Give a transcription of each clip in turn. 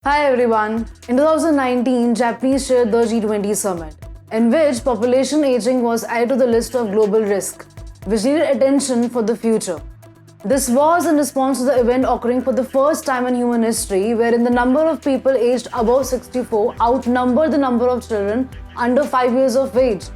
Hi everyone. In 2019, Japanese chaired the G20 summit, in which population aging was added to the list of global risk, which needed attention for the future. This was in response to the event occurring for the first time in human history, wherein the number of people aged above 64 outnumbered the number of children under 5 years of age.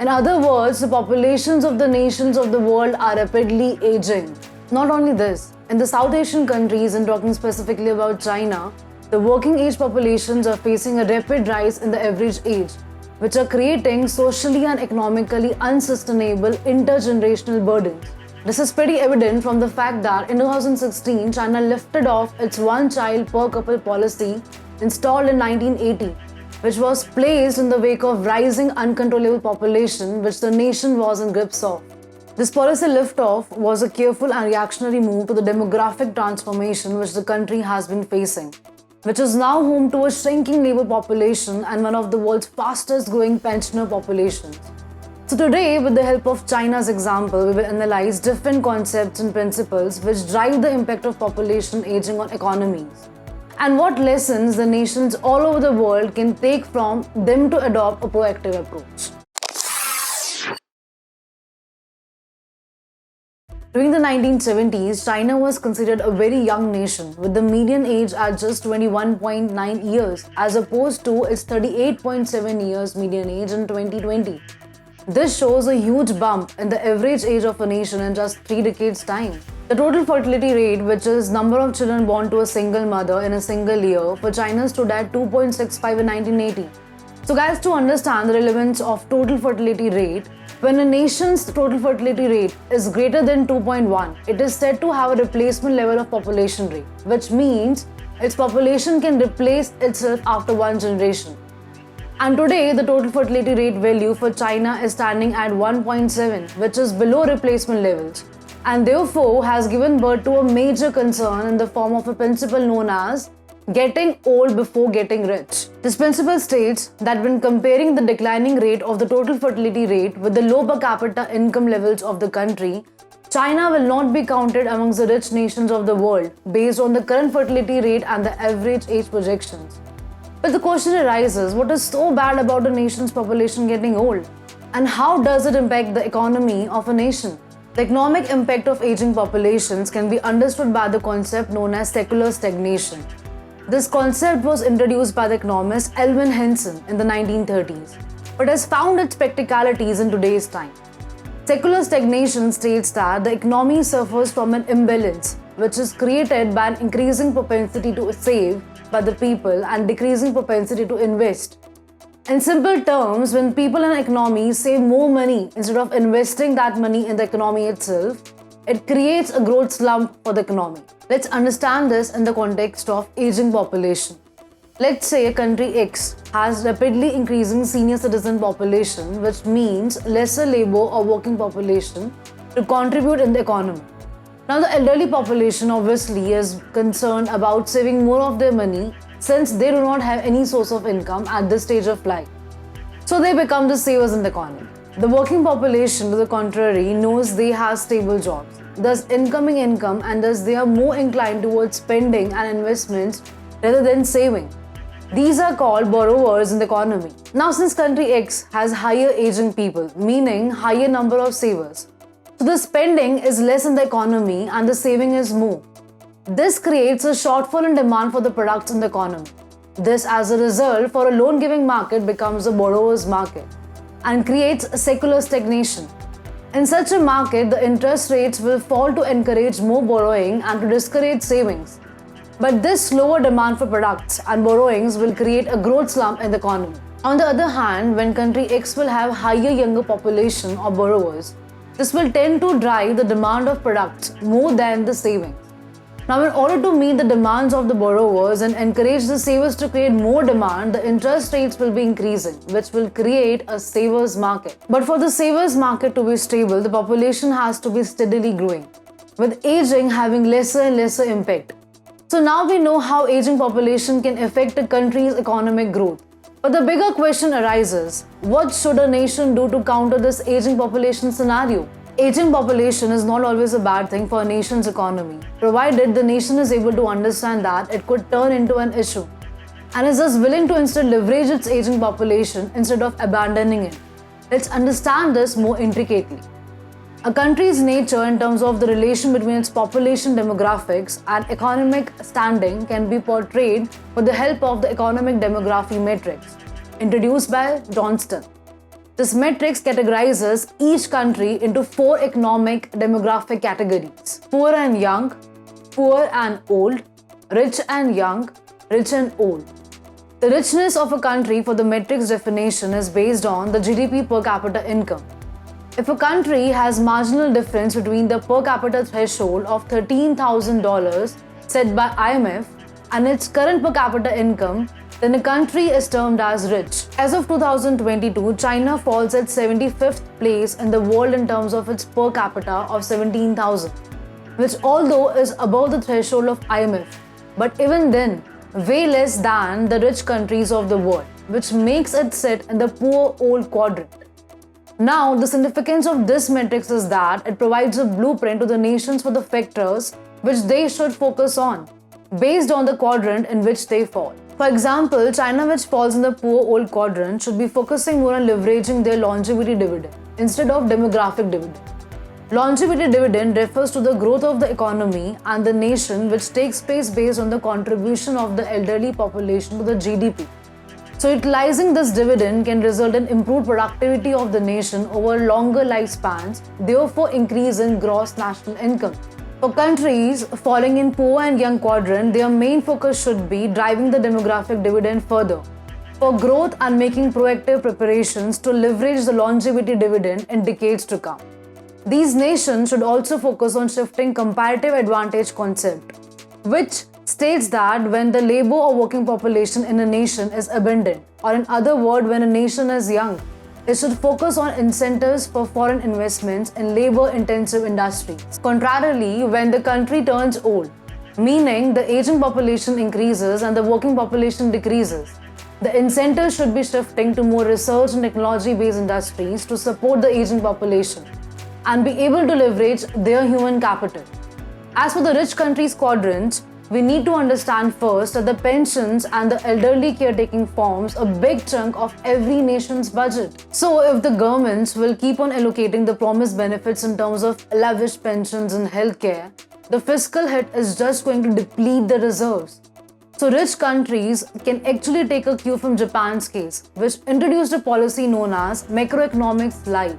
In other words, the populations of the nations of the world are rapidly aging. Not only this, in the South Asian countries, and talking specifically about China, the working age populations are facing a rapid rise in the average age, which are creating socially and economically unsustainable intergenerational burdens. This is pretty evident from the fact that in 2016, China lifted off its one child per couple policy installed in 1980, which was placed in the wake of rising uncontrollable population which the nation was in grips of. This policy liftoff was a careful and reactionary move to the demographic transformation which the country has been facing, which is now home to a shrinking labor population and one of the world's fastest growing pensioner populations. So today, with the help of China's example, we will analyze different concepts and principles which drive the impact of population aging on economies, and what lessons the nations all over the world can take from them to adopt a proactive approach. During the 1970s, China was considered a very young nation, with the median age at just 21.9 years, as opposed to its 38.7 years median age in 2020. This shows a huge bump in the average age of a nation in just 3 decades' time. The total fertility rate, which is number of children born to a single mother in a single year, for China stood at 2.65 in 1980. So guys, to understand the relevance of total fertility rate, when a nation's total fertility rate is greater than 2.1, it is said to have a replacement level of population rate, which means its population can replace itself after one generation. And today, the total fertility rate value for China is standing at 1.7, which is below replacement levels, and therefore has given birth to a major concern in the form of a principle known as getting old before getting rich. This principle states that when comparing the declining rate of the total fertility rate with the low per capita income levels of the country, China will not be counted amongst the rich nations of the world based on the current fertility rate and the average age projections. But the question arises, what is so bad about a nation's population getting old? And how does it impact the economy of a nation? The economic impact of aging populations can be understood by the concept known as secular stagnation. This concept was introduced by the economist Alvin Henson in the 1930s, but has found its practicalities in today's time. Secular stagnation states that the economy suffers from an imbalance, which is created by an increasing propensity to save by the people and decreasing propensity to invest. In simple terms, when people in an economy save more money instead of investing that money in the economy itself, it creates a growth slump for the economy. Let's understand this in the context of aging population. Let's say a country X has rapidly increasing senior citizen population, which means lesser labor or working population to contribute in the economy. Now the elderly population obviously is concerned about saving more of their money since they do not have any source of income at this stage of life. So they become the savers in the economy. The working population, to the contrary, knows they have stable jobs, thus incoming income, and thus they are more inclined towards spending and investments rather than saving. These are called borrowers in the economy. Now since country X has higher aging people, meaning higher number of savers, so the spending is less in the economy and the saving is more. This creates a shortfall in demand for the products in the economy. This, as a result, for a loan-giving market becomes a borrower's market and creates a secular stagnation. In such a market, the interest rates will fall to encourage more borrowing and to discourage savings. But this lower demand for products and borrowings will create a growth slump in the economy. On the other hand, when country X will have higher younger population or borrowers, this will tend to drive the demand of products more than the savings. Now, in order to meet the demands of the borrowers and encourage the savers to create more demand, the interest rates will be increasing, which will create a savers market. But for the savers market to be stable, the population has to be steadily growing, with aging having lesser and lesser impact. So now we know how aging population can affect a country's economic growth. But the bigger question arises, what should a nation do to counter this aging population scenario? Aging population is not always a bad thing for a nation's economy, provided the nation is able to understand that it could turn into an issue. and is thus willing to instead leverage its aging population instead of abandoning it. Let's understand this more intricately. A country's nature in terms of the relation between its population demographics and economic standing can be portrayed with the help of the economic demography matrix, introduced by Johnston. This matrix categorizes each country into 4 economic demographic categories: poor and young, poor and old, rich and young, rich and old. The richness of a country for the matrix definition is based on the GDP per capita income. If a country has marginal difference between the per capita threshold of $13,000 set by IMF and its current per capita income, then a country is termed as rich. As of 2022, China falls at 75th place in the world in terms of its per capita of 17,000, which although is above the threshold of IMF, but even then, way less than the rich countries of the world, which makes it sit in the poor old quadrant. Now, the significance of this matrix is that it provides a blueprint to the nations for the factors which they should focus on, based on the quadrant in which they fall. For example, China, which falls in the poor old quadrant, should be focusing more on leveraging their longevity dividend instead of demographic dividend. Longevity dividend refers to the growth of the economy and the nation, which takes place based on the contribution of the elderly population to the GDP. So utilizing this dividend can result in improved productivity of the nation over longer lifespans, therefore increase in gross national income. For countries falling in poor and young quadrant, their main focus should be driving the demographic dividend further for growth and making proactive preparations to leverage the longevity dividend in decades to come. These nations should also focus on shifting comparative advantage concept, which states that when the labor or working population in a nation is abundant, or in other words, when a nation is young, it should focus on incentives for foreign investments in labor-intensive industries. Contrarily, when the country turns old, meaning the aging population increases and the working population decreases, the incentives should be shifting to more research and technology-based industries to support the aging population and be able to leverage their human capital. As for the rich countries' quadrants, we need to understand first that the pensions and the elderly caretaking forms a big chunk of every nation's budget. So if the governments will keep on allocating the promised benefits in terms of lavish pensions and healthcare, the fiscal hit is just going to deplete the reserves. So rich countries can actually take a cue from Japan's case, which introduced a policy known as MACROECONOMIcs Live,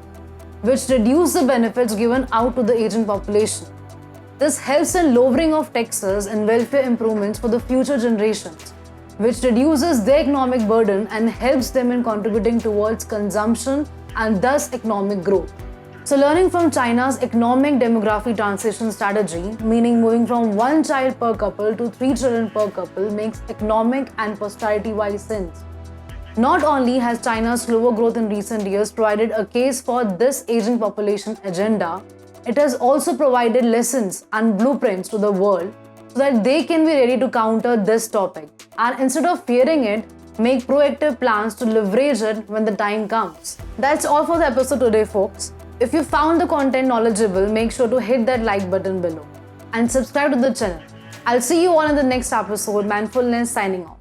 which reduced the benefits given out to the aging population. This helps in lowering of taxes and welfare improvements for the future generations, which reduces their economic burden and helps them in contributing towards consumption and thus economic growth. So learning from China's economic demography transition strategy, meaning moving from 1 child per couple to 3 children per couple, makes economic and posterity-wise sense. Not only has China's slower growth in recent years provided a case for this aging population agenda, it has also provided lessons and blueprints to the world so that they can be ready to counter this topic and instead of fearing it, make proactive plans to leverage it when the time comes. That's all for the episode today, folks. If you found the content knowledgeable, make sure to hit that like button below and subscribe to the channel. I'll see you all in the next episode. Mindfulness signing off.